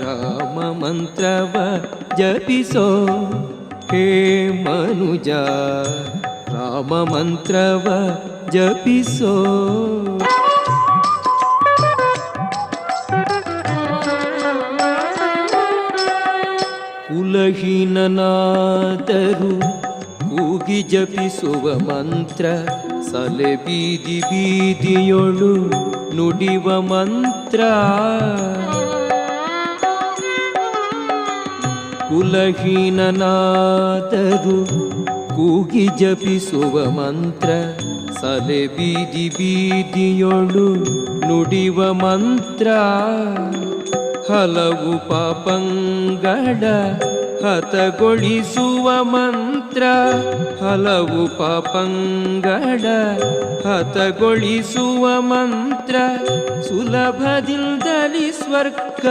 ರಾಮ ಮಂತ್ರವ ಜಪಿಸೋ ಹೇ ಮನುಜ, ರಾಮ ಮಂತ್ರವ ಜಪಿಸೋ. ಕುಲಹೀನನಾದರೂ ಕೂಗಿ ಜಪಿಸುವ ಮಂತ್ರ, ಸಲೆ ಬೀದಿ ಬೀದಿಯೊಳು ನುಡಿವ ಮಂತ್ರ. ಕುಲಹೀನನಾದರೂ ಕೂಗಿ ಜಪಿಸುವ ಮಂತ್ರ, ಸಲೆ ಬೀದಿ ಬೀದಿಯೊಳು ನುಡಿವ ಮಂತ್ರ. ಹಲವು ಪಾಪಂಗಳ ಹತಗೊಳಿಸುವ ಮಂತ್ರ, ಹಲವು ಪಾಪಂಗಳ ಹತಗೊಳಿಸುವ ಮಂತ್ರ. ಸುಲಭದಿಂದಲಿ ಸ್ವರ್ಗ